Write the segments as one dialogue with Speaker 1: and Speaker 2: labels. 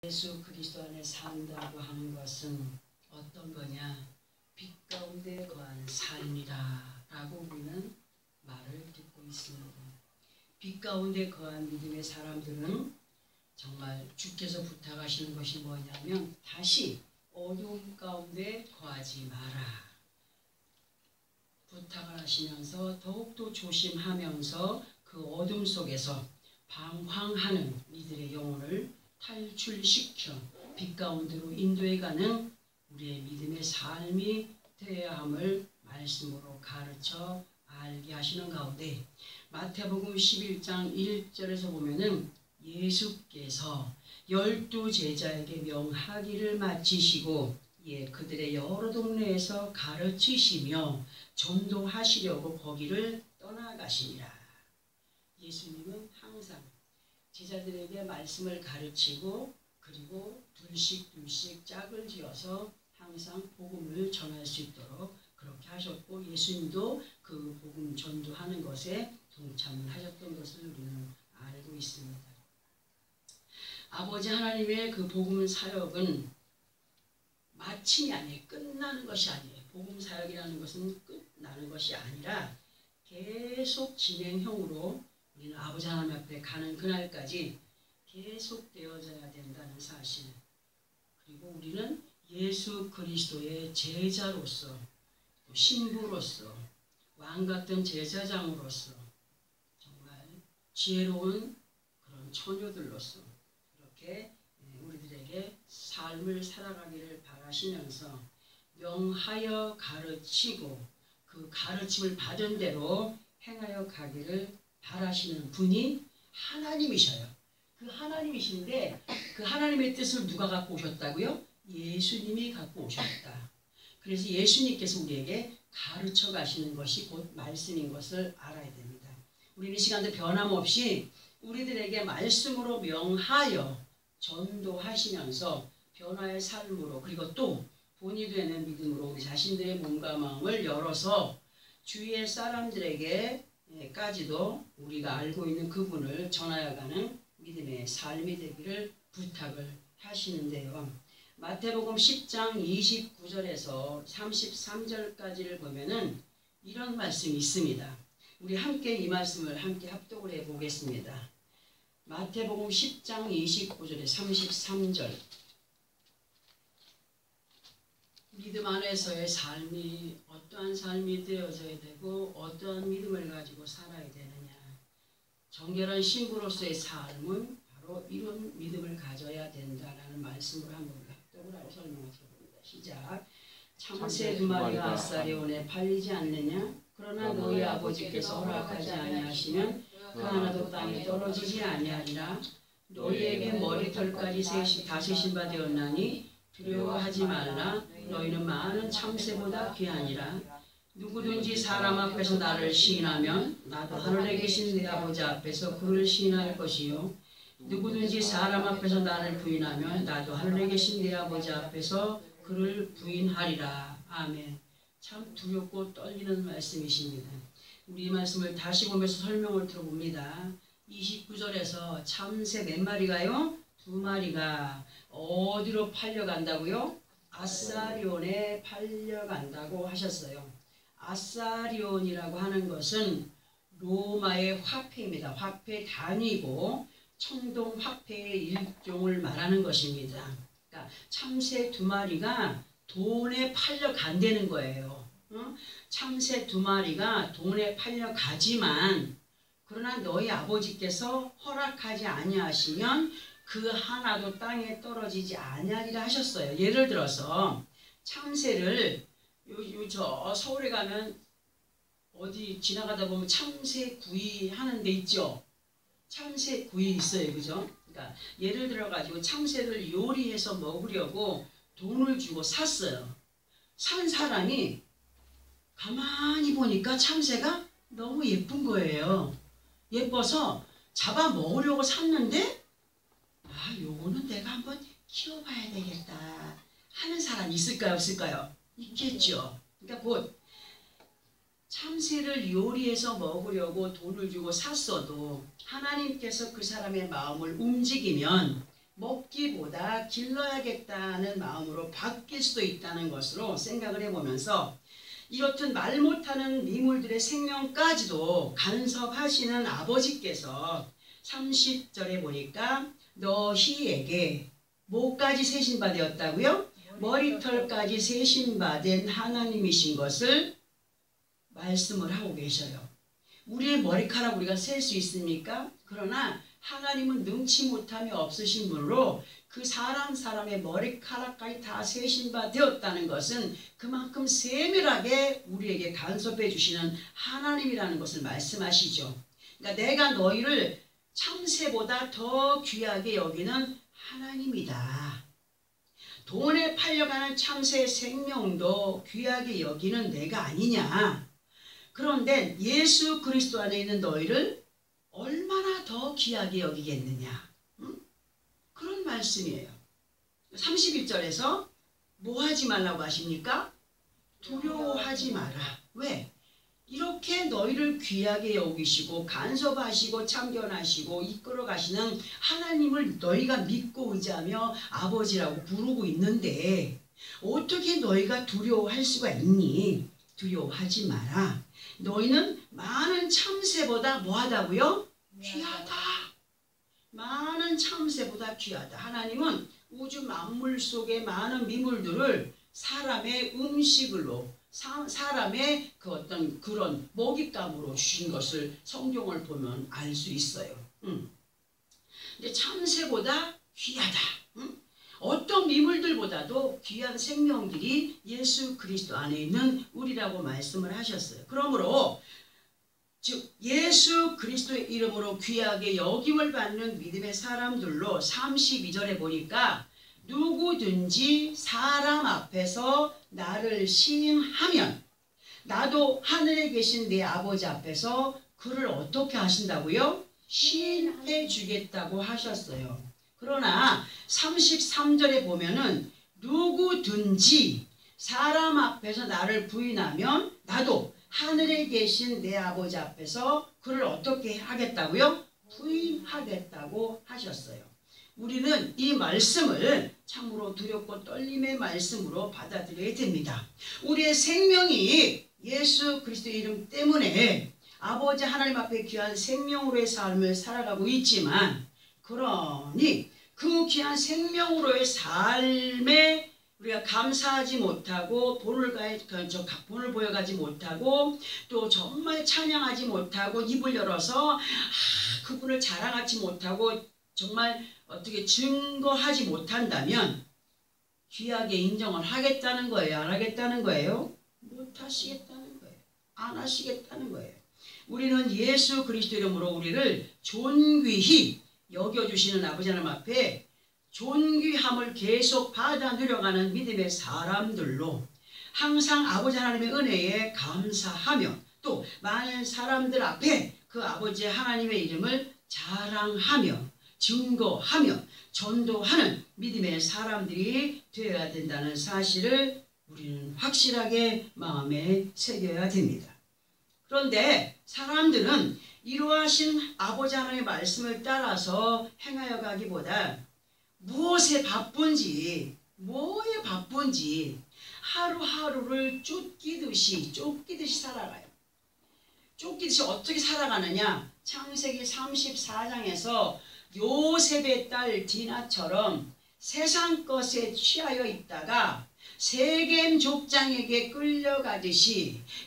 Speaker 1: 예수 그리스도 안에 산다고 하는 것은 어떤 거냐? 빛 가운데 거한 삶이다 라고 우리는 말을 듣고 있습니다. 빛 가운데 거한 믿음의 사람들은 정말 주께서 부탁하시는 것이 뭐냐면 다시 어두움 가운데 거하지 마라 부탁을 하시면서 더욱더 조심하면서 그 어둠 속에서 방황하는 이들의 영혼을 탈출시켜 빛 가운데로 인도해가는 우리의 믿음의 삶이 되어야 함을 말씀으로 가르쳐 알게 하시는 가운데 마태복음 11장 1절에서 보면은 예수께서 12 제자에게 명하기를 마치시고 그들의 여러 동네에서 가르치시며 전도하시려고 거기를 떠나가시니라. 예수님은 항상 제자들에게 말씀을 가르치고 그리고 둘씩 짝을 지어서 항상 복음을 전할 수 있도록 그렇게 하셨고 예수님도 그 복음 전도하는 것에 동참을 하셨던 것을 우리는 알고 있습니다. 아버지 하나님의 그 복음 사역은 마침이 아니에요. 끝나는 것이 아니에요. 복음 사역이라는 것은 끝나는 것이 아니라 계속 진행형으로 우리는 아버지 하나님 앞에 가는 그날까지 계속 되어져야 된다는 사실. 그리고 우리는 예수 그리스도의 제자로서 또 신부로서 왕같은 제사장으로서 정말 지혜로운 그런 처녀들로서 그렇게 우리들에게 삶을 살아가기를 바라시면서 명하여 가르치고 그 가르침을 받은 대로 행하여 가기를 바라시는 분이 하나님이셔요. 그 하나님이신데 그 하나님의 뜻을 누가 갖고 오셨다고요? 예수님이 갖고 오셨다. 그래서 예수님께서 우리에게 가르쳐 가시는 것이 곧 말씀인 것을 알아야 됩니다. 우리는 이 시간도 변함없이 우리들에게 말씀으로 명하여 전도하시면서 변화의 삶으로 그리고 또 본이 되는 믿음으로 우리 자신들의 몸과 마음을 열어서 주위의 사람들에게까지도 우리가 알고 있는 그분을 전하여가는 믿음의 삶이 되기를 부탁을 하시는데요. 마태복음 10장 29절에서 33절까지를 보면은 이런 말씀이 있습니다. 우리 함께 이 말씀을 함께 합독을 해보겠습니다. 마태복음 10장 29절에 33절 믿음 안에서의 삶이 어떠한 삶이 되어져야 되고 어떠한 믿음을 가지고 살아야 되느냐. 정결한 신부로서의 삶은 바로 이런 믿음을 가져야 된다라는 말씀을 한번 합독을 하고 설명을 드려봅니다. 시작. 참새 2마리가 아사리온에 팔리지 않느냐? 그러나 너희 아버지께서 허락하지 아니하시면 그 하나도 땅에 떨어지지 아니하리라. 너희에게 머리털까지 다 세신 바 되었나니 두려워하지 말라. 너희는 많은 참새보다 귀하니라. 누구든지 사람 앞에서 나를 시인하면 나도 하늘에 계신 내 아버지 앞에서 그를 시인할 것이요 누구든지 사람 앞에서 나를 부인하면 나도 하늘에 계신 내 아버지 앞에서 그를 부인하리라. 아멘. 참 두렵고 떨리는 말씀이십니다. 우리 이 말씀을 다시 보면서 설명을 들어봅니다. 29절에서 참새 몇 마리가요? 2마리가 어디로 팔려간다고요? 아사리온에 팔려간다고 하셨어요. 아사리온이라고 하는 것은 로마의 화폐입니다. 화폐 단위고 청동 화폐의 일종을 말하는 것입니다. 그러니까 참새 2마리가 돈에 팔려간다는 거예요. 참새 2마리가 돈에 팔려가지만 그러나 너희 아버지께서 허락하지 아니하시면 그 하나도 땅에 떨어지지 아니하리라 하셨어요. 예를 들어서 참새를 저 서울에 가면 어디 지나가다 보면 참새 구이 하는 데 있죠. 참새 구이 있어요. 그죠? 그러니까 예를 들어 가지고 참새를 요리해서 먹으려고 돈을 주고 샀어요. 산 사람이 가만히 보니까 참새가 너무 예쁜 거예요. 예뻐서 잡아 먹으려고 샀는데 요거는 내가 한번 키워봐야 되겠다 하는 사람이 있을까요? 없을까요? 있겠죠. 그러니까 곧 참새를 요리해서 먹으려고 돈을 주고 샀어도 하나님께서 그 사람의 마음을 움직이면 먹기보다 길러야겠다는 마음으로 바뀔 수도 있다는 것으로 생각을 해보면서 이렇듯 말 못하는 미물들의 생명까지도 간섭하시는 아버지께서 30절에 보니까 너희에게 뭐까지 세신 바 되었다고요? 머리털까지 세신 바 된 하나님이신 것을 말씀을 하고 계셔요. 우리의 머리카락 우리가 셀 수 있습니까? 그러나 하나님은 능치 못함이 없으신 분으로 그 사람의 머리카락까지 다 세신 바 되었다는 것은 그만큼 세밀하게 우리에게 간섭해 주시는 하나님이라는 것을 말씀하시죠. 그러니까 내가 너희를 참새보다 더 귀하게 여기는 하나님이다. 돈에 팔려가는 참새의 생명도 귀하게 여기는 내가 아니냐. 그런데 예수 그리스도 안에 있는 너희를 얼마나 더 귀하게 여기겠느냐. 그런 말씀이에요. 31절에서 뭐 하지 말라고 하십니까? 두려워하지 마라. 왜? 이렇게 너희를 귀하게 여기시고 간섭하시고 참견하시고 이끌어 가시는 하나님을 너희가 믿고 의지하며 아버지라고 부르고 있는데 어떻게 너희가 두려워할 수가 있니? 두려워하지 마라. 너희는 많은 참새보다 뭐하다고요? 귀하다. 많은 참새보다 귀하다. 하나님은 우주 만물 속의 많은 미물들을 사람의 음식으로 사람의 그 어떤 그런 먹잇감으로 주신 것을 성경을 보면 알 수 있어요. 근데 참새보다 귀하다. 어떤 미물들보다도 귀한 생명들이 예수 그리스도 안에 있는 우리라고 말씀을 하셨어요. 그러므로 즉 예수 그리스도의 이름으로 귀하게 여김을 받는 믿음의 사람들로 32절에 보니까 누구든지 사람 앞에서 나를 시인하면 나도 하늘에 계신 내 아버지 앞에서 그를 어떻게 하신다고요? 시인해 주겠다고 하셨어요. 그러나 33절에 보면은 누구든지 사람 앞에서 나를 부인하면 나도 하늘에 계신 내 아버지 앞에서 그를 어떻게 하겠다고요? 부인하겠다고 하셨어요. 우리는 이 말씀을 참으로 두렵고 떨림의 말씀으로 받아들여야 됩니다. 우리의 생명이 예수 그리스도의 이름 때문에 아버지 하나님 앞에 귀한 생명으로의 삶을 살아가고 있지만 그러니 그 귀한 생명으로의 삶에 우리가 감사하지 못하고 본을 보여가지 못하고 또 정말 찬양하지 못하고 입을 열어서 그분을 자랑하지 못하고 정말 어떻게 증거하지 못한다면 귀하게 인정을 하겠다는 거예요? 안 하겠다는 거예요? 못 하시겠다는 거예요. 안 하시겠다는 거예요. 우리는 예수 그리스도 이름으로 우리를 존귀히 여겨주시는 아버지 하나님 앞에 존귀함을 계속 받아 누려가는 믿음의 사람들로 항상 아버지 하나님의 은혜에 감사하며 또 많은 사람들 앞에 그 아버지 하나님의 이름을 자랑하며 증거하며 전도하는 믿음의 사람들이 되어야 된다는 사실을 우리는 확실하게 마음에 새겨야 됩니다. 그런데 사람들은 이러하신 아버지 하나님의 말씀을 따라서 행하여 가기보다 무엇에 바쁜지 뭐에 바쁜지 하루하루를 쫓기듯이 살아가요. 쫓기듯이 어떻게 살아가느냐? 창세기 34장에서 요셉의 딸 디나처럼 세상 것에 취하여 있다가 세겜 족장에게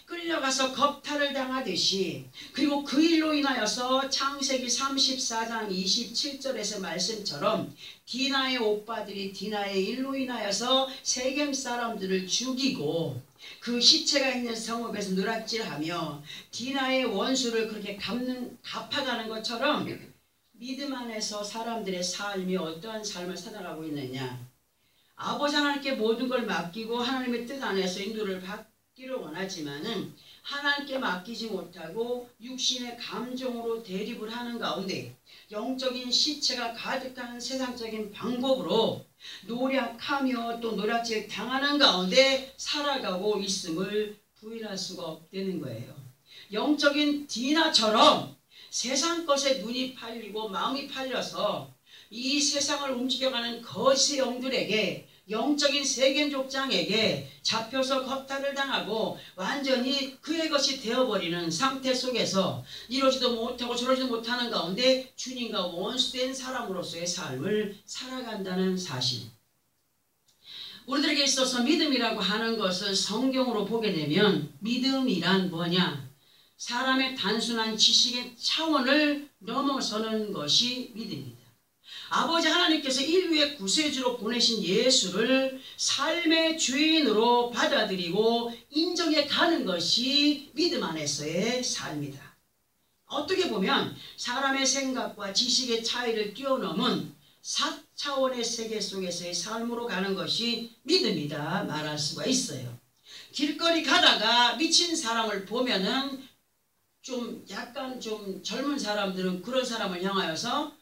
Speaker 1: 끌려가서 겁탈을 당하듯이 그리고 그 일로 인하여서 창세기 34장 27절에서 말씀처럼 디나의 오빠들이 디나의 일로 인하여서 세겜 사람들을 죽이고 그 시체가 있는 성읍에서 누락질하며 디나의 원수를 그렇게 갚아가는 것처럼 믿음 안에서 사람들의 삶이 어떠한 삶을 살아가고 있느냐. 아버지 하나님께 모든 걸 맡기고 하나님의 뜻 안에서 인도를 받기를 원하지만은 하나님께 맡기지 못하고 육신의 감정으로 대립을 하는 가운데 영적인 시체가 가득한 세상적인 방법으로 노력하며 또 노략질 당하는 가운데 살아가고 있음을 부인할 수가 없다는 거예요. 영적인 디나처럼 세상 것에 눈이 팔리고 마음이 팔려서 이 세상을 움직여가는 거짓의 영들에게, 영적인 세계족장에게 잡혀서 겁탈을 당하고 완전히 그의 것이 되어버리는 상태 속에서 이러지도 못하고 저러지도 못하는 가운데 주님과 원수된 사람으로서의 삶을 살아간다는 사실. 우리들에게 있어서 믿음이라고 하는 것을 성경으로 보게 되면 믿음이란 뭐냐? 사람의 단순한 지식의 차원을 넘어서는 것이 믿음입니다. 아버지 하나님께서 인류의 구세주로 보내신 예수를 삶의 주인으로 받아들이고 인정해 가는 것이 믿음 안에서의 삶이다. 어떻게 보면 사람의 생각과 지식의 차이를 뛰어넘은 4차원의 세계 속에서의 삶으로 가는 것이 믿음이다 말할 수가 있어요. 길거리 가다가 미친 사람을 보면은 약간 젊은 사람들은 그런 사람을 향하여서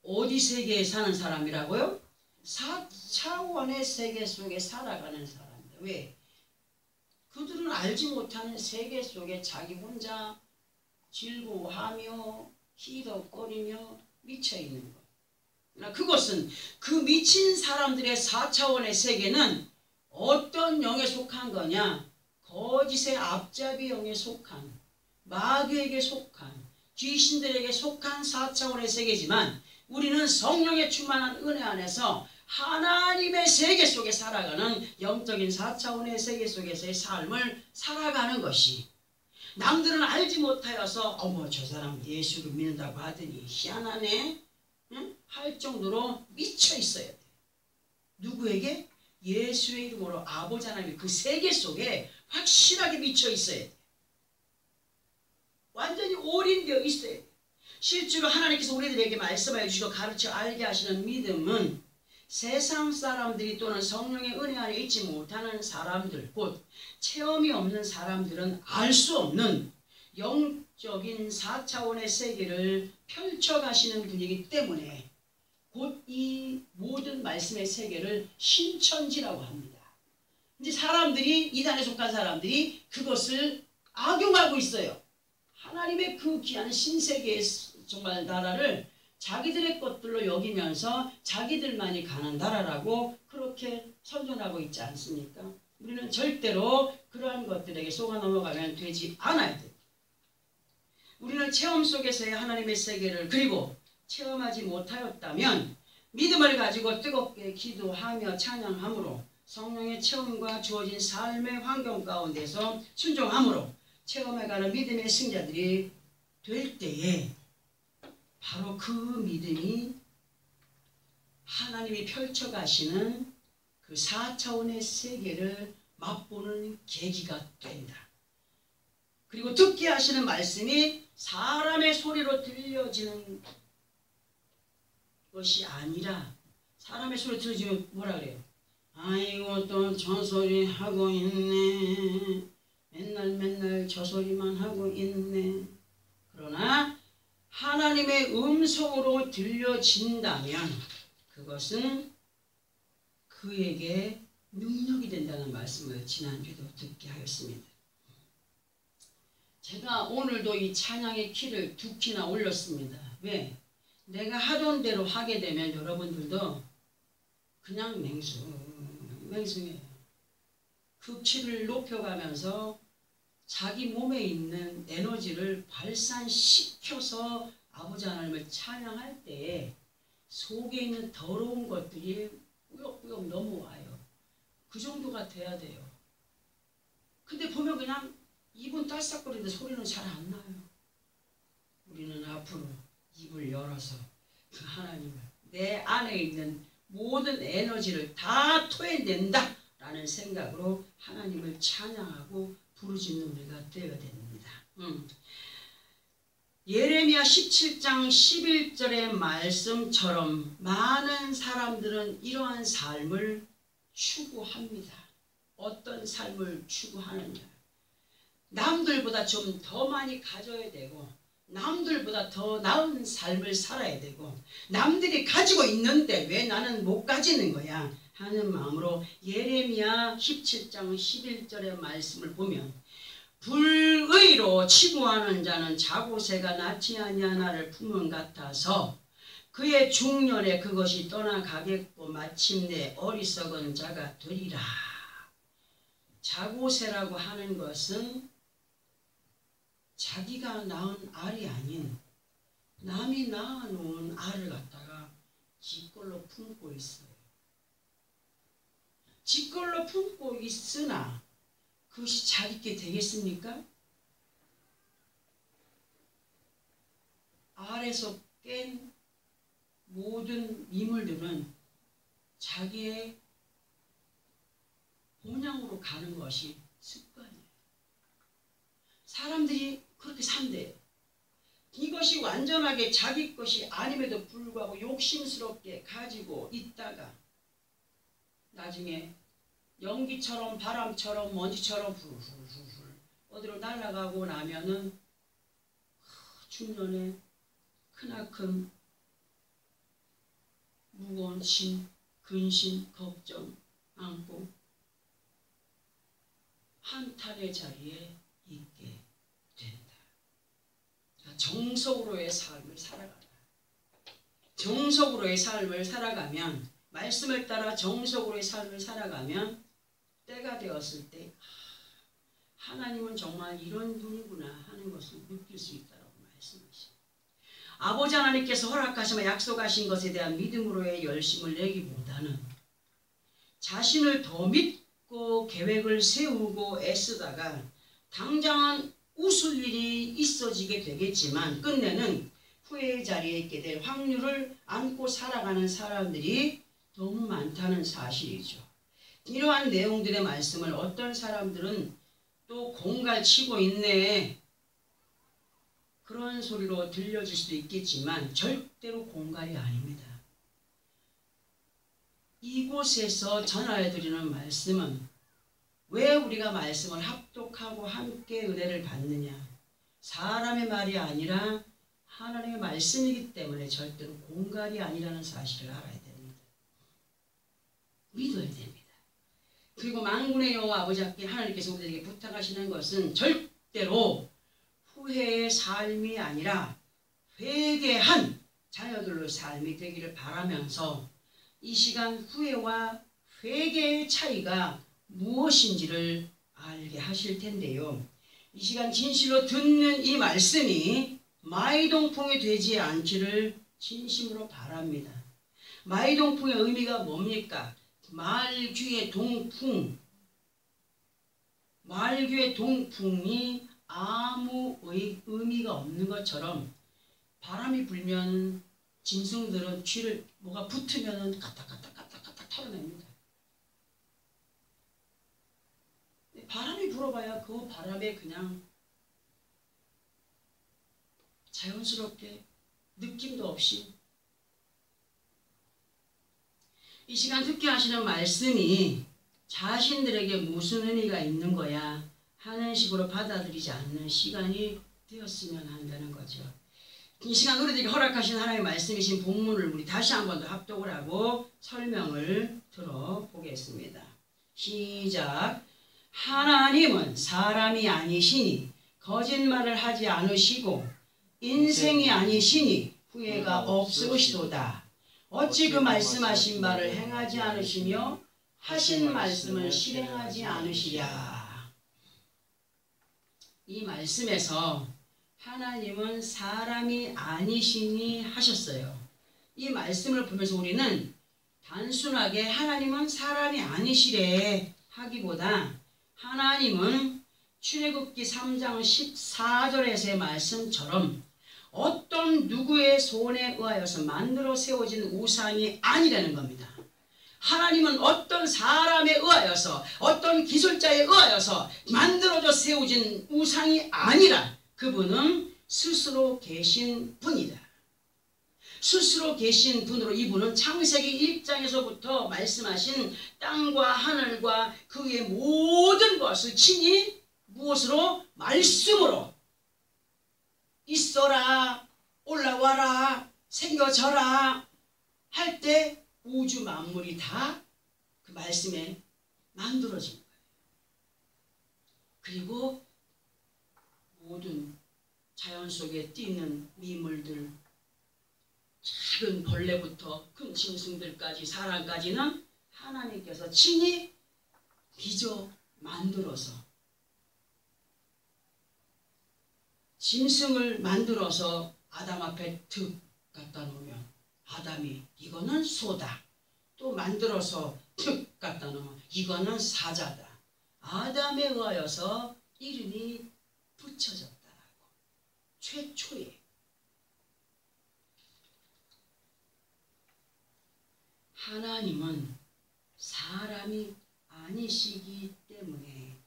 Speaker 1: 어디 세계에 사는 사람이라고요? 4차원의 세계 속에 살아가는 사람들. 왜? 그들은 알지 못하는 세계 속에 자기 혼자 즐거워하며 희덕거리며 미쳐있는 것. 그것은 그 미친 사람들의 4차원의 세계는 어떤 영에 속한 거냐? 거짓의 앞잡이 영에 속한, 마귀에게 속한, 귀신들에게 속한 4차원의 세계지만 우리는 성령의 충만한 은혜 안에서 하나님의 세계 속에 살아가는 영적인 4차원의 세계 속에서의 삶을 살아가는 것이, 남들은 알지 못하여서 어머 저 사람 예수를 믿는다고 하더니 희한하네, 응? 할 정도로 미쳐 있어야 돼. 누구에게? 예수의 이름으로 아버지 하나님의 그 세계 속에 확실하게 미쳐 있어야 돼. 완전히 올인되어 있어야 돼. 실제로 하나님께서 우리들에게 말씀하여 주시고 가르쳐 알게 하시는 믿음은 세상 사람들이 또는 성령의 은혜 안에 있지 못하는 사람들, 곧 체험이 없는 사람들은 알 수 없는 영적인 4차원의 세계를 펼쳐가시는 분이기 때문에 곧 이 모든 말씀의 세계를 신천지라고 합니다. 근데 사람들이, 이단에 속한 사람들이 그것을 악용하고 있어요. 하나님의 그 귀한 신세계의 정말 나라를 자기들의 것들로 여기면서 자기들만이 가는 나라라고 그렇게 선전하고 있지 않습니까? 우리는 절대로 그러한 것들에게 속아 넘어가면 되지 않아야 돼. 우리는 체험 속에서의 하나님의 세계를 그리고 체험하지 못하였다면 믿음을 가지고 뜨겁게 기도하며 찬양함으로 성령의 체험과 주어진 삶의 환경 가운데서 순종함으로 체험해가는 믿음의 승자들이 될 때에 바로 그 믿음이 하나님이 펼쳐가시는 그 4차원의 세계를 맛보는 계기가 된다. 그리고 듣게 하시는 말씀이 사람의 소리로 들려지는 것이 아니라, 사람의 소리 들려지면 뭐라 그래요? 아이고 또 저 소리 하고 있네. 맨날 저 소리만 하고 있네. 그러나 하나님의 음성으로 들려진다면 그것은 그에게 능력이 된다는 말씀을 지난주에도 듣게 하였습니다. 제가 오늘도 이 찬양의 키를 2키나 올렸습니다. 왜? 내가 하던 대로 하게 되면 여러분들도 그냥 맹숭해요. 그 키를 높여가면서 자기 몸에 있는 에너지를 발산시켜서 아버지 하나님을 찬양할 때에 속에 있는 더러운 것들이 꾸역꾸역 넘어와요. 그 정도가 돼야 돼요. 근데 보면 그냥 입은 딸싹거리는데 소리는 잘 안 나요. 우리는 앞으로 입을 열어서 그 하나님을, 내 안에 있는 모든 에너지를 다 토해낸다 라는 생각으로 하나님을 찬양하고 부르짖는 우리가 되어야 됩니다. 예레미야 17장 11절의 말씀처럼 많은 사람들은 이러한 삶을 추구합니다. 어떤 삶을 추구하느냐? 남들보다 좀 더 많이 가져야 되고, 남들보다 더 나은 삶을 살아야 되고, 남들이 가지고 있는데 왜 나는 못 가지는 거야 하는 마음으로 예레미야 17장 11절의 말씀을 보면, 불의로 치부하는 자는 자고새가 낫지 아니하나를 품은 같아서 그의 중년에 그것이 떠나가겠고 마침내 어리석은 자가 되리라. 자고새라고 하는 것은 자기가 낳은 알이 아닌 남이 낳아놓은 알을 갖다가 지꼴로 품고 있어요. 지꼴로 품고 있으나 그것이 자기께 되겠습니까? 알에서 깬 모든 미물들은 자기의 본향으로 가는 것이 습관이에요. 사람들이 그렇게 산대요. 이것이 완전하게 자기 것이 아님에도 불구하고 욕심스럽게 가지고 있다가 나중에 연기처럼 바람처럼 먼지처럼 훌훌훌훌 어디로 날아가고 나면은 중년에 크나큰 무거운 짐, 근심, 걱정 안고 한탄의 자리에 있게 된다. 정석으로의 삶을 살아가라. 정석으로의 삶을 살아가면, 말씀을 따라 정석으로의 삶을 살아가면 때가 되었을 때 하나님은 정말 이런 분이구나 하는 것을 느낄 수 있다고 말씀하십니다. 아버지 하나님께서 허락하시며 약속하신 것에 대한 믿음으로의 열심을 내기보다는 자신을 더 믿고 계획을 세우고 애쓰다가 당장은 웃을 일이 있어지게 되겠지만 끝내는 후회의 자리에 있게 될 확률을 안고 살아가는 사람들이 너무 많다는 사실이죠. 이러한 내용들의 말씀을 어떤 사람들은 또 공갈치고 있네 그런 소리로 들려줄 수도 있겠지만 절대로 공갈이 아닙니다. 이곳에서 전하여드리는 말씀은 왜 우리가 말씀을 합독하고 함께 은혜를 받느냐, 사람의 말이 아니라 하나님의 말씀이기 때문에 절대로 공갈이 아니라는 사실을 알아야 됩니다. 믿어야 됩니다. 그리고 만군의 여호와 아버지 하나님께서 우리에게 부탁하시는 것은 절대로 후회의 삶이 아니라 회개한 자녀들의 삶이 되기를 바라면서 이 시간 후회와 회개의 차이가 무엇인지를 알게 하실 텐데요. 이 시간 진실로 듣는 이 말씀이 마이동풍이 되지 않기를 진심으로 바랍니다. 마이동풍의 의미가 뭡니까? 말귀의 동풍. 말귀의 동풍이 아무 의미가 없는 것처럼 바람이 불면 짐승들은 쥐를 뭐가 붙으면 까딱까딱까딱까딱 털어냅니다. 바람이 불어봐야 그 바람에 그냥 자연스럽게 느낌도 없이 이 시간 듣게 하시는 말씀이 자신들에게 무슨 의미가 있는 거야 하는 식으로 받아들이지 않는 시간이 되었으면 한다는 거죠. 이 시간 우리들에게 허락하신 하나님의 말씀이신 본문을 우리 다시 한 번 더 합독을 하고 설명을 들어보겠습니다. 시작. 하나님은 사람이 아니시니 거짓말을 하지 않으시고 인생이 아니시니 후회가 없으시도다. 어찌 그 말씀하신 바를 행하지 않으시며 하신 말씀을 실행하지 않으시랴. 이 말씀에서 하나님은 사람이 아니시니 하셨어요. 이 말씀을 보면서 우리는 단순하게 하나님은 사람이 아니시래 하기보다 하나님은 출애굽기 3장 14절에서의 말씀처럼 어떤 누구의 손에 의하여서 만들어 세워진 우상이 아니라는 겁니다. 하나님은 어떤 사람에 의하여서 어떤 기술자에 의하여서 만들어져 세워진 우상이 아니라 그분은 스스로 계신 분이다. 스스로 계신 분으로 이분은 창세기 1장에서부터 말씀하신 땅과 하늘과 그 위의 모든 것을 친히 무엇으로? 말씀으로 있어라, 올라와라, 생겨져라 할 때 우주 만물이 다 그 말씀에 만들어진 거예요. 그리고 모든 자연 속에 뛰는 미물들, 작은 벌레부터 큰 짐승들까지 사람까지는 하나님께서 친히 빚어 만들어서 짐승을 만들어서 아담 앞에 득 갖다 놓으면 아담이 이거는 소다. 또 만들어서 득 갖다 놓으면 이거는 사자다. 아담에 의하여서 이름이 붙여졌다라고. 최초에 하나님은 사람이 아니시기 때문에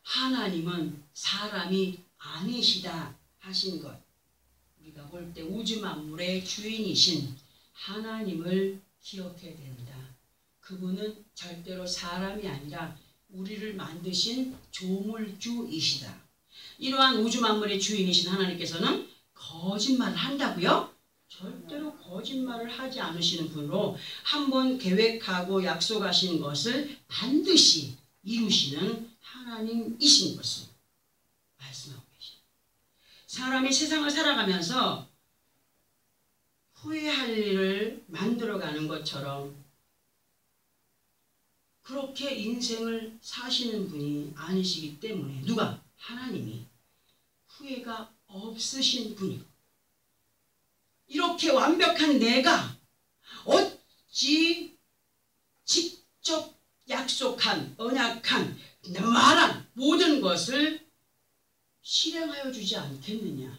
Speaker 1: 하나님은 사람이 아니시다 하신 것, 우리가 볼 때 우주 만물의 주인이신 하나님을 기억해야 된다. 그분은 절대로 사람이 아니라 우리를 만드신 조물주이시다. 이러한 우주 만물의 주인이신 하나님께서는 거짓말을 한다고요? 절대로 거짓말을 하지 않으시는 분으로 한번 계획하고 약속하신 것을 반드시 이루시는 하나님이신 것을 말씀하고 계십니다. 사람이 세상을 살아가면서 후회할 일을 만들어가는 것처럼 그렇게 인생을 사시는 분이 아니시기 때문에 누가? 하나님이 후회가 없으신 분이고 이렇게 완벽한 내가 어찌 직접 약속한 언약한 말한 모든 것을 실행하여 주지 않겠느냐.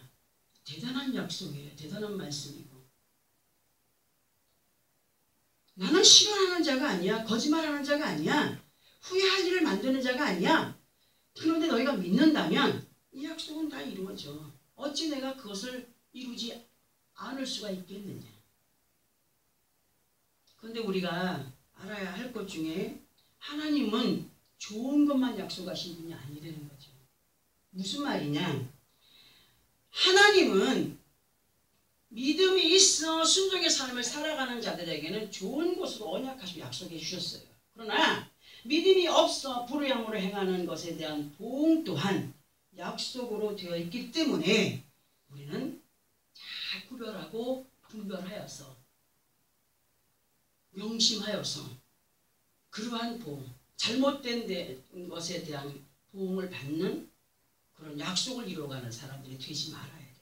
Speaker 1: 대단한 약속이에요. 대단한 말씀이고 나는 실현하는 자가 아니야. 거짓말하는 자가 아니야. 후회할 일을 만드는 자가 아니야. 그런데 너희가 믿는다면 이 약속은 다 이루어져. 어찌 내가 그것을 이루지 않을 수가 있겠느냐. 그런데 우리가 알아야 할 것 중에 하나님은 좋은 것만 약속하신 분이 아니라는 거죠. 무슨 말이냐. 하나님은 믿음이 있어 순종의 삶을 살아가는 자들에게는 좋은 것으로 언약하시고 약속해 주셨어요. 그러나 믿음이 없어 불의함으로 행하는 것에 대한 보응 또한 약속으로 되어 있기 때문에 우리는 잘 구별하고 분별하여서 명심하여서 그러한 보응, 잘못된 것에 대한 보응을 받는 그런 약속을 이루어가는 사람들이 되지 말아야 돼요.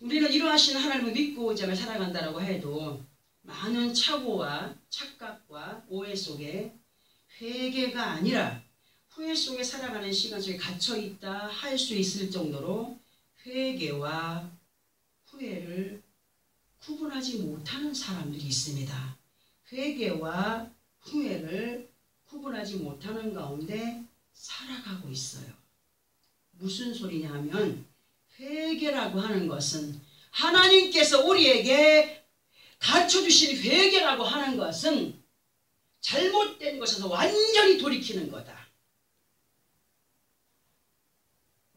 Speaker 1: 우리는 이러하신 하나님을 믿고 이 점에 살아간다고 해도 많은 착오와 착각과 오해 속에 회개가 아니라 후회 속에 살아가는 시간 속에 갇혀있다 할 수 있을 정도로 회개와 후회를 구분하지 못하는 사람들이 있습니다. 회개와 후회를 구분하지 못하는 가운데 살아가고 있어요. 무슨 소리냐 하면 회개라고 하는 것은 하나님께서 우리에게 가르쳐주신 회개라고 하는 것은 잘못된 것에서 완전히 돌이키는 거다.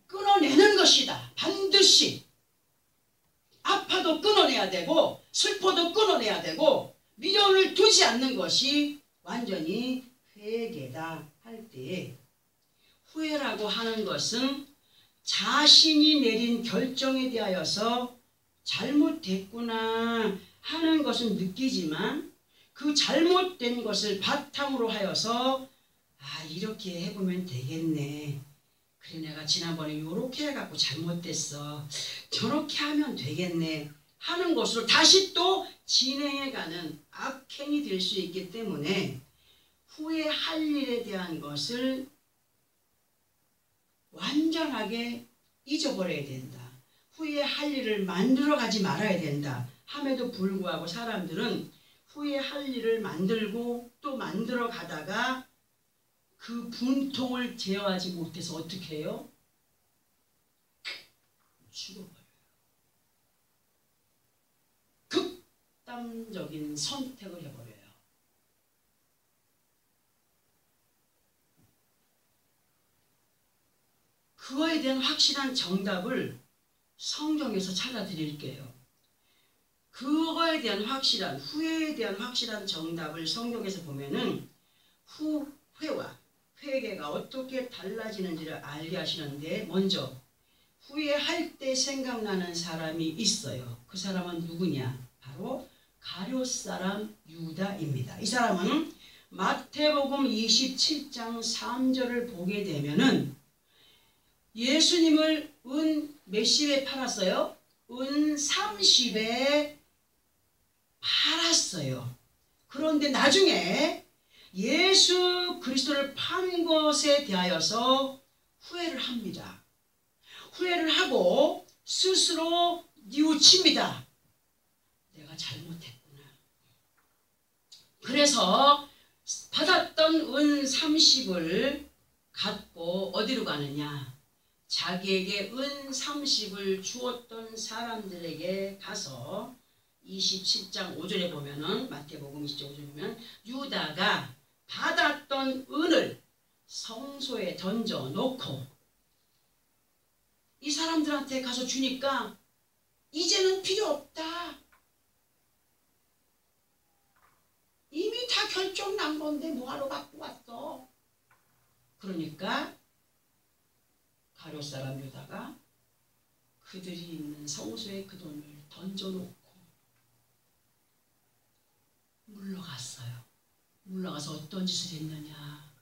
Speaker 1: 끊어내는 것이다. 반드시 아파도 끊어내야 되고 슬퍼도 끊어내야 되고 미련을 두지 않는 것이 완전히 회개다 할 때에 후회라고 하는 것은 자신이 내린 결정에 대하여서 잘못됐구나 하는 것은 느끼지만 그 잘못된 것을 바탕으로 하여서 이렇게 해보면 되겠네. 그래 내가 지난번에 이렇게 해갖고 잘못됐어. 저렇게 하면 되겠네 하는 것으로 다시 또 진행해가는 악행이 될 수 있기 때문에 후회할 일에 대한 것을 완전하게 잊어버려야 된다. 후회할 일을 만들어가지 말아야 된다. 함에도 불구하고 사람들은 후회할 일을 만들고 또 만들어 가다가 그 분통을 제어하지 못해서 어떻게 해요? 죽어버려요. 극단적인 선택을 해버려요. 그거에 대한 확실한 정답을 성경에서 찾아드릴게요. 그거에 대한 확실한, 후회에 대한 확실한 정답을 성경에서 보면은 후회와 회개가 어떻게 달라지는지를 알게 하시는데, 먼저 후회할 때 생각나는 사람이 있어요. 그 사람은 누구냐? 바로 가룟 사람 유다입니다. 이 사람은 마태복음 27장 3절을 보게 되면은 예수님을 은 몇십에 팔았어요? 은 30에 팔았어요. 그런데 나중에 예수 그리스도를 판 것에 대하여서 후회를 합니다. 후회를 하고 스스로 뉘우칩니다. 내가 잘못했구나. 그래서 받았던 은 30을 갖고 어디로 가느냐? 자기에게 은 30을 주었던 사람들에게 가서 27장 5절에 보면은 마태복음 27장 5절에 보면 유다가 받았던 은을 성소에 던져놓고 이 사람들한테 가서 주니까 이제는 필요 없다. 이미 다 결정 난 건데 뭐하러 갖고 왔어. 그러니까 가룟 사람 유다가 그들이 있는 성소에 그 돈을 던져놓고 물러갔어요. 물러가서 어떤 짓을 했느냐.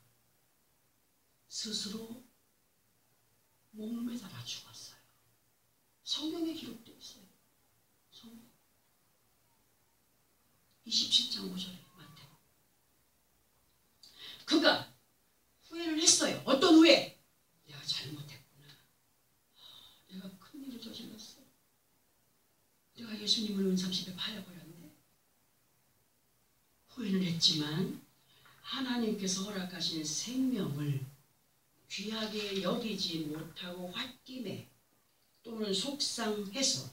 Speaker 1: 스스로 목매달아 죽었어요. 성경에 기록되어 있어요. 성경 27장 5절에 마태복음. 그가 후회를 했어요. 어떤 후회? 내가 잘못했구나. 내가 큰일을 저질렀어. 내가 예수님을 은 30에 팔아버렸네. 후회는 했지만 하나님께서 허락하신 생명을 귀하게 여기지 못하고 홧김에 또는 속상해서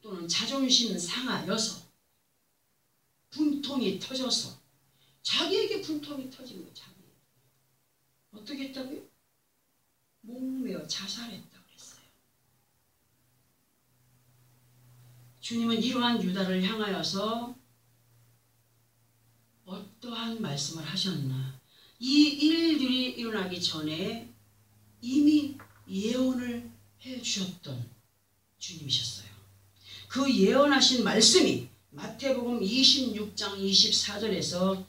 Speaker 1: 또는 자존심 상하여서 분통이 터져서 자기에게 분통이 터진 거예요. 자기에게. 어떻게 했다고요? 목매어 자살했다고 그랬어요. 주님은 이러한 유다를 향하여서 어떠한 말씀을 하셨나? 이 일들이 일어나기 전에 이미 예언을 해주셨던 주님이셨어요. 그 예언하신 말씀이 마태복음 26장 24절에서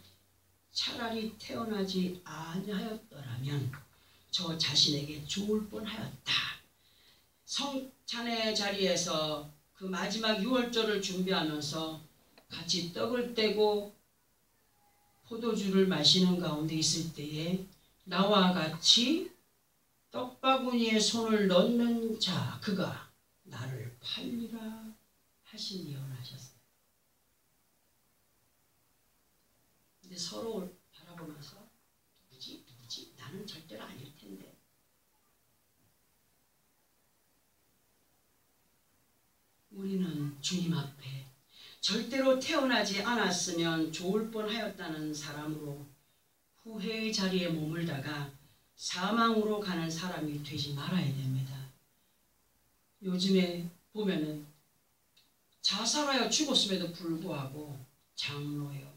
Speaker 1: 차라리 태어나지 아니하였더라면 저 자신에게 좋을 뻔하였다. 성찬의 자리에서 그 마지막 유월절을 준비하면서 같이 떡을 떼고 포도주를 마시는 가운데 있을 때에 나와 같이 떡바구니에 손을 넣는 자 그가 나를 팔리라 하신 예언하셨어요. 근데 서로 바라보면서 누구지? 나는 절대로 아닐 텐데. 우리는 주님 앞에 절대로 태어나지 않았으면 좋을 뻔하였다는 사람으로 후회의 자리에 머물다가 사망으로 가는 사람이 되지 말아야 됩니다. 요즘에 보면은 자살하여 죽었음에도 불구하고 장로요,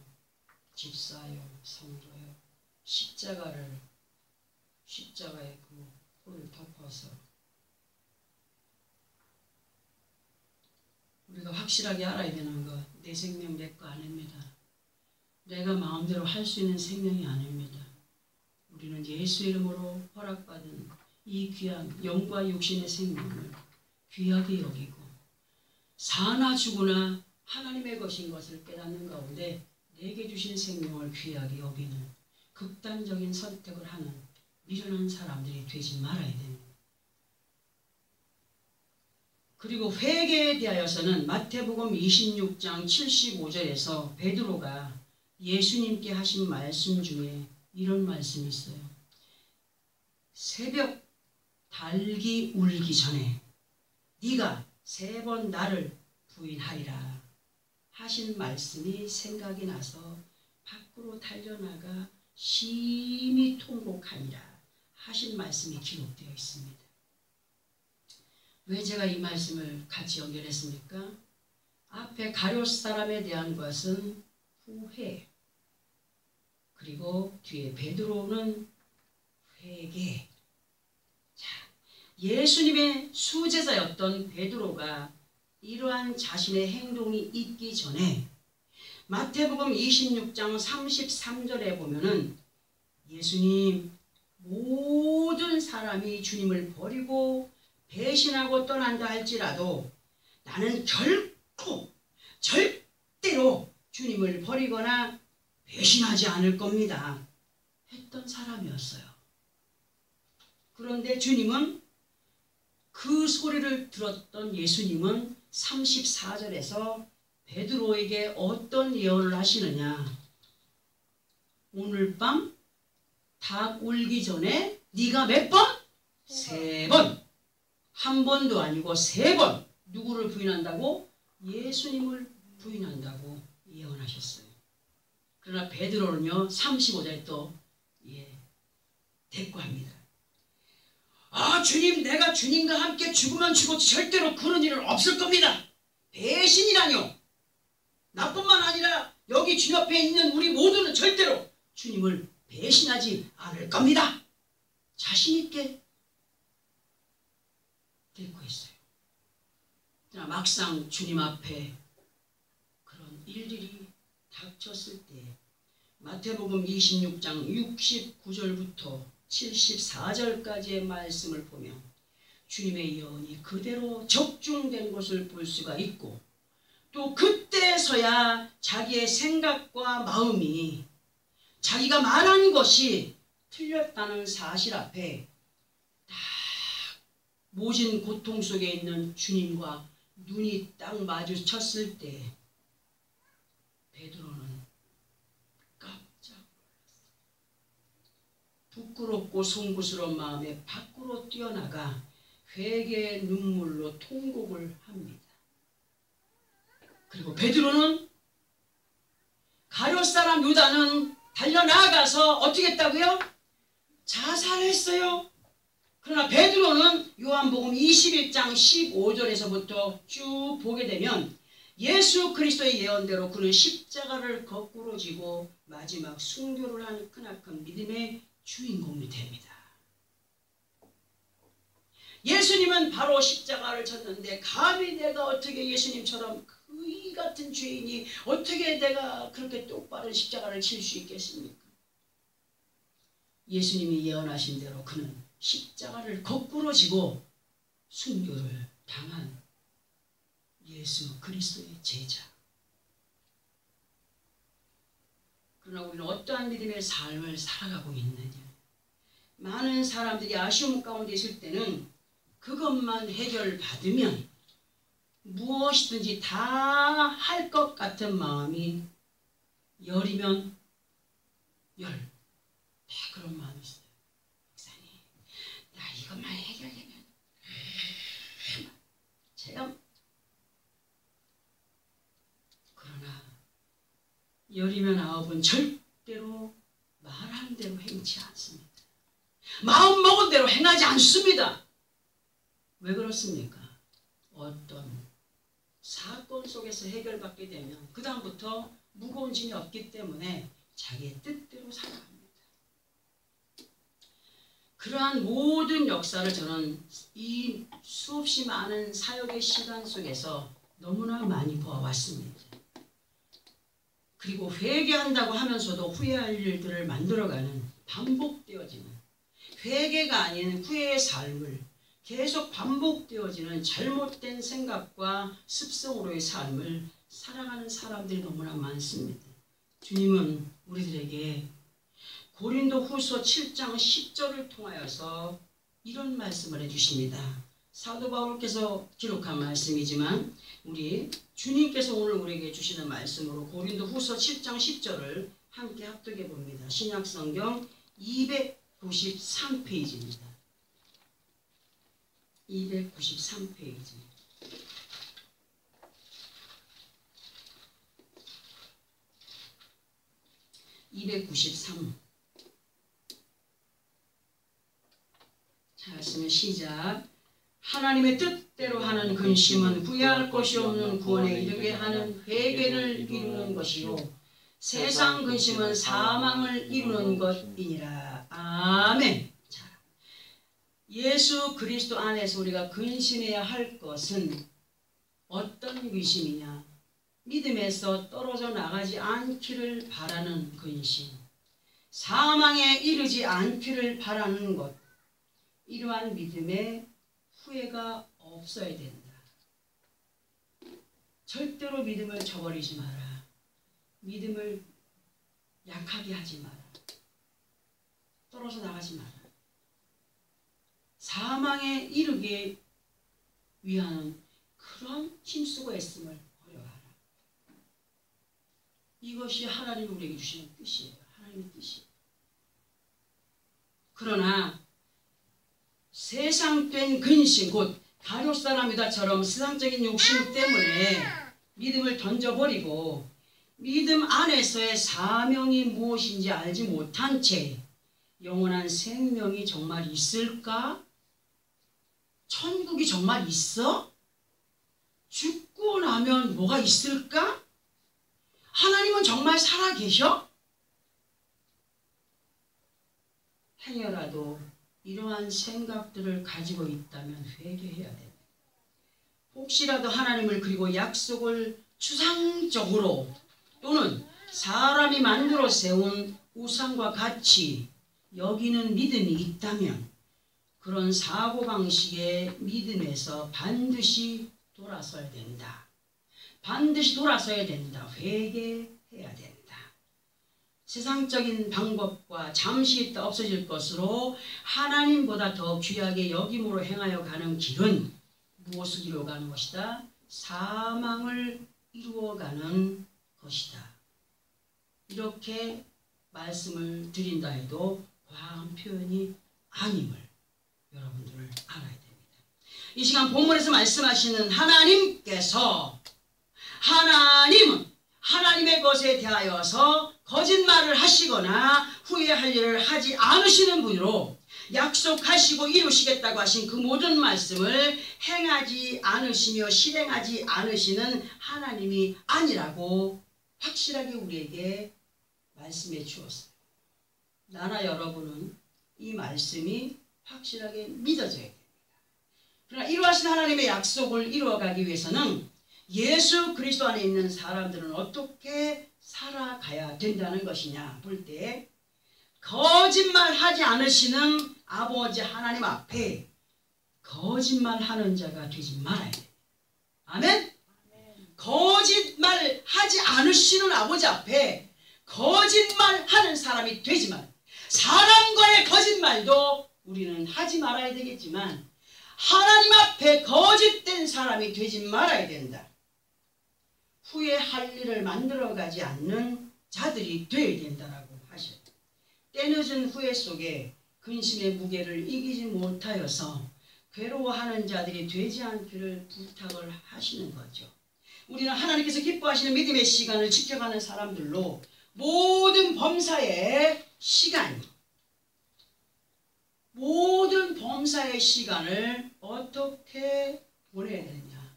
Speaker 1: 집사요, 성도요, 십자가에 그 홀을 덮어서 우리가 확실하게 알아야 되는 것, 내 생명 내 거 아닙니다. 내가 마음대로 할 수 있는 생명이 아닙니다. 우리는 예수 이름으로 허락받은 이 귀한 영과 육신의 생명을 귀하게 여기고 사나 죽으나 하나님의 것인 것을 깨닫는 가운데 내게 주신 생명을 귀하게 여기는 극단적인 선택을 하는 미련한 사람들이 되지 말아야 됩니다. 그리고 회개에 대하여서는 마태복음 26장 75절에서 베드로가 예수님께 하신 말씀 중에 이런 말씀이 있어요. 새벽 달기 울기 전에 네가 3번 나를 부인하리라 하신 말씀이 생각이 나서 밖으로 달려나가 심히 통곡하니라 하신 말씀이 기록되어 있습니다. 왜 제가 이 말씀을 같이 연결했습니까? 앞에 가룟 사람에 대한 것은 후회, 그리고 뒤에 베드로는 회개. 자, 예수님의 수제자였던 베드로가 이러한 자신의 행동이 있기 전에 마태복음 26장 33절에 보면은 예수님 모든 사람이 주님을 버리고 배신하고 떠난다 할지라도 나는 결코 절대로 주님을 버리거나 배신하지 않을 겁니다 했던 사람이었어요. 그런데 주님은 그 소리를 들었던 예수님은 34절에서 베드로에게 어떤 예언을 하시느냐. 오늘 밤 닭 울기 전에 네가 몇 번? 3번. 한 번도 아니고 3번. 누구를 부인한다고? 예수님을 부인한다고 예언하셨어요. 그러나 베드로는요 35절에 또 대꾸합니다. 아 주님, 내가 주님과 함께 죽으면 죽었지 절대로 그런 일은 없을 겁니다. 배신이라뇨. 나뿐만 아니라 여기 주님 앞에 있는 우리 모두는 절대로 주님을 배신하지 않을 겁니다. 자신 있게 대꾸했어요. 그러나 막상 주님 앞에 그런 일들이 닥쳤을 때 마태복음 26장 69절부터 74절까지의 말씀을 보면 주님의 예언이 그대로 적중된 것을 볼 수가 있고 또 그때서야 자기의 생각과 마음이 자기가 말한 것이 틀렸다는 사실 앞에 딱 모진 고통 속에 있는 주님과 눈이 딱 마주쳤을 때 베드로는 깜짝 놀랐어요. 부끄럽고 송구스러운 마음에 밖으로 뛰어나가 회개의 눈물로 통곡을 합니다. 그리고 베드로는 가룟 사람 유다는 달려나가서 어떻게 했다고요? 자살했어요. 그러나 베드로는 요한복음 21장 15절에서부터 쭉 보게 되면 예수 그리스도의 예언대로 그는 십자가를 거꾸로 지고 마지막 순교를 하는 크나큰 믿음의 주인공이 됩니다. 예수님은 바로 십자가를 졌는데 감히 내가 어떻게 예수님처럼 이 같은 죄인이 어떻게 내가 그렇게 똑바른 십자가를 칠 수 있겠습니까? 예수님이 예언하신 대로 그는 십자가를 거꾸로 지고 순교를 당한 예수 그리스도의 제자. 그러나 우리는 어떠한 믿음의 삶을 살아가고 있느냐. 많은 사람들이 아쉬움 가운데 있을 때는 그것만 해결받으면 무엇이든지 다 할 것 같은 마음이 열이면 열. 다 그런 마음이 있어요. 목사님, 나 이것만 해결되면 제가 그러나 열이면 아홉은 절대로 말한 대로 행치 않습니다. 마음 먹은 대로 행하지 않습니다. 왜 그렇습니까? 어떤 사건 속에서 해결받게 되면 그 다음부터 무거운 짐이 없기 때문에 자기의 뜻대로 살아갑니다. 그러한 모든 역사를 저는 이 수없이 많은 사역의 시간 속에서 너무나 많이 보아왔습니다. 그리고 회개한다고 하면서도 후회할 일들을 만들어가는 반복되어지는 회개가 아닌 후회의 삶을 계속 반복되어지는 잘못된 생각과 습성으로의 삶을 살아가는 사람들이 너무나 많습니다. 주님은 우리들에게 고린도 후서 7장 10절을 통하여서 이런 말씀을 해주십니다. 사도 바울께서 기록한 말씀이지만 우리 주님께서 오늘 우리에게 주시는 말씀으로 고린도 후서 7장 10절을 함께 합독해 봅니다. 신약성경 293페이지입니다. 293페이지. 자, 쓰면 시작. 하나님의 뜻대로 하는 근심은 후회할 것이 없는 구원에 이르게 하는 회개를 이루는 것이요 세상 근심은 사망을 이루는 것이니라. 아멘. 자, 예수 그리스도 안에서 우리가 근신해야 할 것은 어떤 근심이냐? 믿음에서 떨어져 나가지 않기를 바라는 근심, 사망에 이르지 않기를 바라는 것, 이러한 믿음에 후회가 없어야 된다. 절대로 믿음을 저버리지 마라. 믿음을 약하게 하지 마라. 떨어져 나가지 마라. 사망에 이르게 위한 그런 힘쓰고 애씀을 어려워하라. 이것이 하나님이 우리에게 주시는 뜻이에요. 하나님의 뜻이에요. 그러나 세상된 근심, 곧 가룟 사람 유다처럼 세상적인 욕심 때문에 믿음을 던져버리고 믿음 안에서의 사명이 무엇인지 알지 못한 채 영원한 생명이 정말 있을까? 천국이 정말 있어? 죽고 나면 뭐가 있을까? 하나님은 정말 살아계셔? 행여라도 이러한 생각들을 가지고 있다면 회개해야 됩니다. 혹시라도 하나님을 그리고 약속을 추상적으로 또는 사람이 만들어 세운 우상과 같이 여기는 믿음이 있다면 그런 사고방식의 믿음에서 반드시 돌아서야 된다. 반드시 돌아서야 된다. 회개해야 된다. 세상적인 방법과 잠시 있다 없어질 것으로 하나님보다 더 귀하게 여김으로 행하여 가는 길은 무엇을 이루어가는 것이다? 사망을 이루어가는 것이다. 이렇게 말씀을 드린다 해도 과한 표현이 아님을 여러분들을 알아야 됩니다. 이 시간 본문에서 말씀하시는 하나님께서 하나님은 하나님의 것에 대하여서 거짓말을 하시거나 후회할 일을 하지 않으시는 분으로 약속하시고 이루시겠다고 하신 그 모든 말씀을 행하지 않으시며 실행하지 않으시는 하나님이 아니라고 확실하게 우리에게 말씀해 주었어요. 나나 여러분은 이 말씀이 확실하게 믿어져야 됩니다. 그러나 이루하신 하나님의 약속을 이루어가기 위해서는 예수 그리스도 안에 있는 사람들은 어떻게 살아가야 된다는 것이냐 볼 때 거짓말하지 않으시는 아버지 하나님 앞에 거짓말하는 자가 되지 말아야 돼요. 아멘? 거짓말하지 않으시는 아버지 앞에 거짓말하는 사람이 되지 말. 사람과의 거짓말도 우리는 하지 말아야 되겠지만 하나님 앞에 거짓된 사람이 되지 말아야 된다. 후회할 일을 만들어가지 않는 자들이 되어야 된다라고 하셔요. 때늦은 후회 속에 근심의 무게를 이기지 못하여서 괴로워하는 자들이 되지 않기를 부탁을 하시는 거죠. 우리는 하나님께서 기뻐하시는 믿음의 시간을 지켜가는 사람들로 모든 범사의 시간, 모든 범사의 시간을 어떻게 보내야 되느냐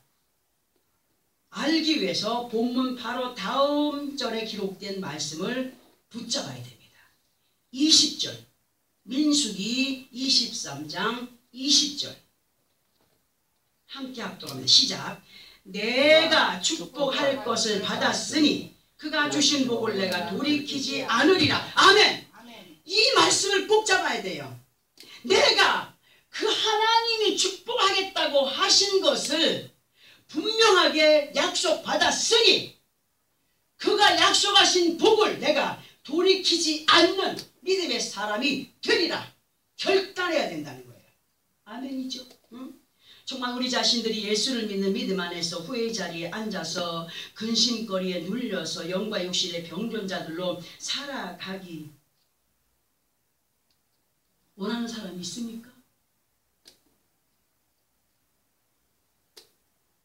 Speaker 1: 알기 위해서 본문 바로 다음 절에 기록된 말씀을 붙잡아야 됩니다. 20절 민수기 23장 20절 함께 합독합니다. 시작. 내가 축복할 것을 받았으니 그가 주신 복을 내가 돌이키지 않으리라. 아멘. 이 말씀을 꼭 잡아야 돼요. 내가 그 하나님이 축복하겠다고 하신 것을 분명하게 약속받았으니 그가 약속하신 복을 내가 돌이키지 않는 믿음의 사람이 되리라. 결단해야 된다는 거예요. 아멘이죠? 응? 정말 우리 자신들이 예수를 믿는 믿음 안에서 후회 자리에 앉아서 근심거리에 눌려서 영과 육신의 병든 자들로 살아가기 원하는 사람이 있습니까?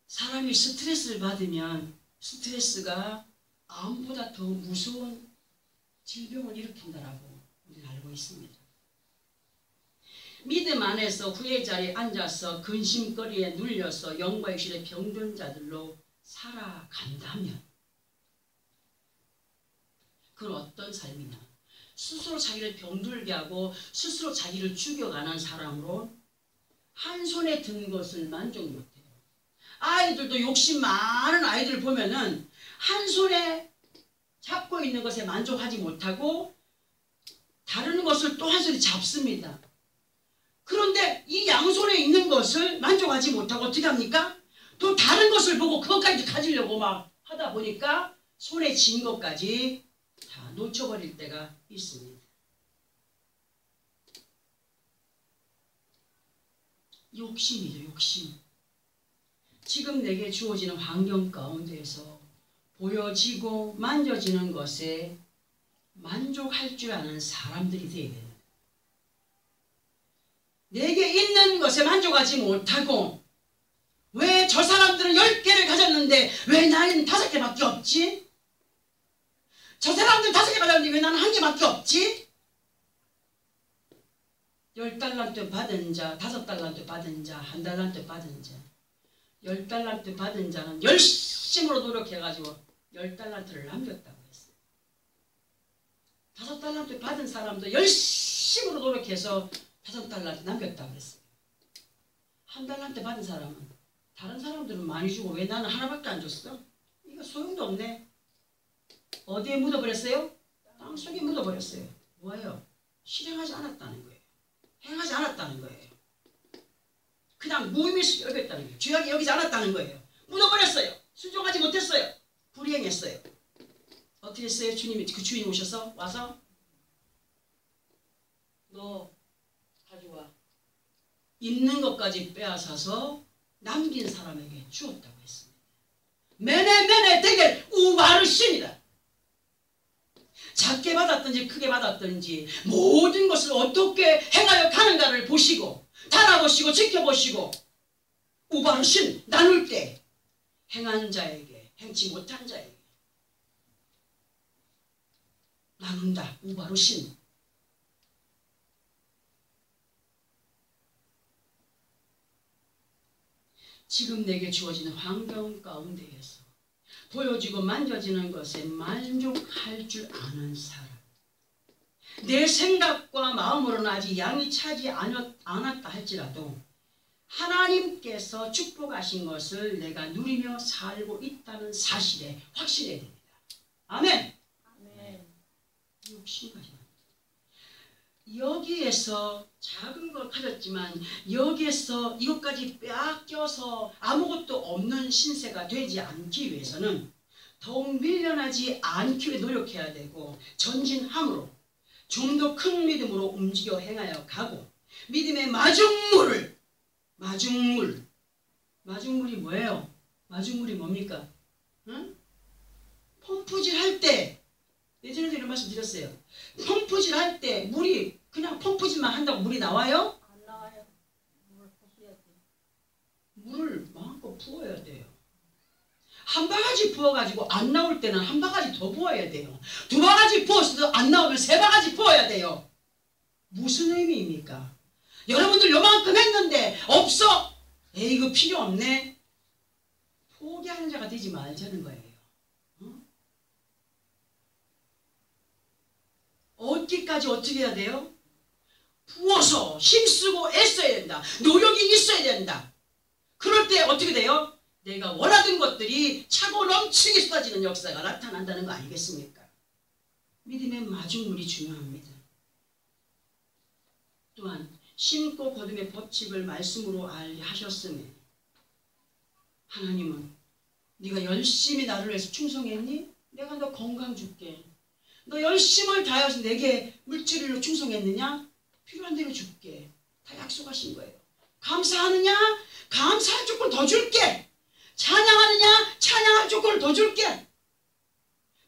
Speaker 1: 사람이 스트레스를 받으면 스트레스가 암보다 더 무서운 질병을 일으킨다라고 우리는 알고 있습니다. 믿음 안에서 후회 자리에 앉아서 근심거리에 눌려서 영과 육신의 병든 자들로 살아간다면 그건 어떤 삶이냐? 스스로 자기를 병들게 하고 스스로 자기를 죽여가는 사람으로 한 손에 든 것을 만족 못해요. 아이들도 욕심 많은 아이들 보면은 한 손에 잡고 있는 것에 만족하지 못하고 다른 것을 또 한 손에 잡습니다. 그런데 이 양손에 있는 것을 만족하지 못하고 어떻게 합니까? 또 다른 것을 보고 그것까지 가지려고 막 하다 보니까 손에 쥔 것까지 다 놓쳐버릴 때가 있습니다. 욕심이죠, 욕심. 지금 내게 주어지는 환경 가운데에서 보여지고 만져지는 것에 만족할 줄 아는 사람들이 되어야 됩니다. 내게 있는 것에 만족하지 못하고 왜 저 사람들은 10개를 가졌는데 왜 나는 5개밖에 없지? 저 사람들은 5개 가졌는데 왜 나는 1개밖에 없지? 10달란트 받은 자, 5달란트 받은 자, 1달란트 받은 자, 10달란트 받은 자는 열심으로 노력해가지고 10달란트를 남겼다고 했어요. 5달란트 받은 사람도 열심으로 노력해서 5달란트 남겼다고 했어요. 1달란트 받은 사람은 다른 사람들은 많이 주고 왜 나는 하나밖에 안 줬어? 이거 소용도 없네. 어디에 묻어버렸어요? 땅속에 묻어버렸어요. 뭐예요? 실행하지 않았다는 거예요. 행하지 않았다는 거예요. 그냥 무의미해서 여겼다는 거예요. 죄악이 여기지 않았다는 거예요. 묻어버렸어요. 순종하지 못했어요. 불이행했어요. 어떻게 했어요? 주님이 그 주인 오셔서 와서 너 가져와. 있는 것까지 빼앗아서 남긴 사람에게 주었다고 했습니다. 매네 되게 우바르신이다. 작게 받았든지 크게 받았든지 모든 것을 어떻게 행하여 가는가를 보시고 달아보시고 지켜보시고 우바르신 나눌 때 행한 자에게 행치 못한 자에게 나눈다. 우바르신. 지금 내게 주어지는 환경 가운데에서 보여지고 만져지는 것에 만족할 줄 아는 사람. 내 생각과 마음으로는 아직 양이 차지 않았다 할지라도 하나님께서 축복하신 것을 내가 누리며 살고 있다는 사실에 확신해야 됩니다. 아멘. 아멘. 욕심하지 마. 여기에서 작은 걸 가졌지만 여기에서 이것까지 빼앗겨서 아무것도 없는 신세가 되지 않기 위해서는 더욱 밀려나지 않기 위해 노력해야 되고 전진함으로 좀 더 큰 믿음으로 움직여 행하여 가고 믿음의 마중물이 뭐예요? 마중물이 뭡니까? 응? 펌프질 할 때 예전에도 이런 말씀 드렸어요. 펌프질 할 때 물이 그냥 펌프질만 한다고 물이 나와요?
Speaker 2: 안 나와요. 물을 부어야 돼.
Speaker 1: 물을 마음껏 부어야 돼요. 한 바가지 부어가지고 안 나올 때는 한 바가지 더 부어야 돼요. 2바가지 부었어도 안 나오면 3바가지 부어야 돼요. 무슨 의미입니까? 여러분들 요만큼 했는데 없어? 에이 이거 필요 없네. 포기하는 자가 되지 말자는 거예요. 얻기까지 어떻게 해야 돼요? 부어서 힘쓰고 애써야 된다. 노력이 있어야 된다. 그럴 때 어떻게 돼요? 내가 원하던 것들이 차고 넘치게 쏟아지는 역사가 나타난다는 거 아니겠습니까? 믿음의 마중물이 중요합니다. 또한 심고 거둠의 법칙을 말씀으로 알게 하셨으니 하나님은 네가 열심히 나를 위해서 충성했니? 내가 너 건강 줄게. 너 열심을 다해서 내게 물질로 충성했느냐? 필요한 대로 줄게. 다 약속하신 거예요. 감사하느냐? 감사할 조건 더 줄게. 찬양하느냐? 찬양할 조건을 더 줄게.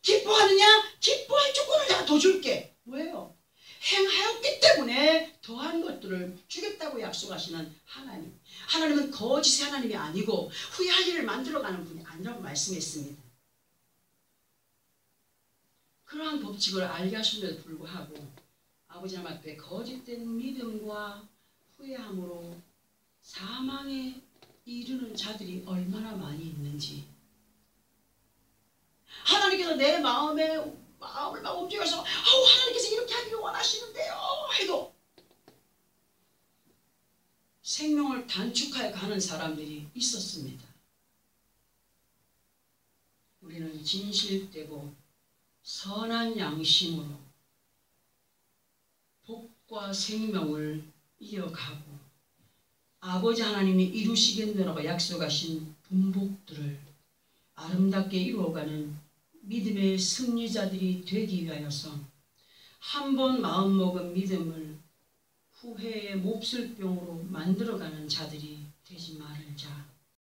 Speaker 1: 기뻐하느냐? 기뻐할 조건을 내가 더 줄게. 뭐예요? 행하였기 때문에 더한 것들을 주겠다고 약속하시는 하나님. 하나님은 거짓의 하나님이 아니고 후회할 일을 만들어가는 분이 아니라고 말씀했습니다. 그러한 법칙을 알게 하심에도 불구하고 아버지 하나님 앞에 거짓된 믿음과 후회함으로 사망에 이르는 자들이 얼마나 많이 있는지 하나님께서 내 마음을 막 움직여서 하나님께서 이렇게 하기를 원하시는데요 해도 생명을 가는 사람들이 있었습니다. 우리는 진실되고 선한 양심으로 복과 생명을 이어가고 아버지 하나님이 이루시겠노라고 약속하신 분복들을 아름답게 이루어가는 믿음의 승리자들이 되기 위하여서 한 번 마음먹은 믿음을 후회의 몹쓸병으로 만들어가는 자들이 되지 말자.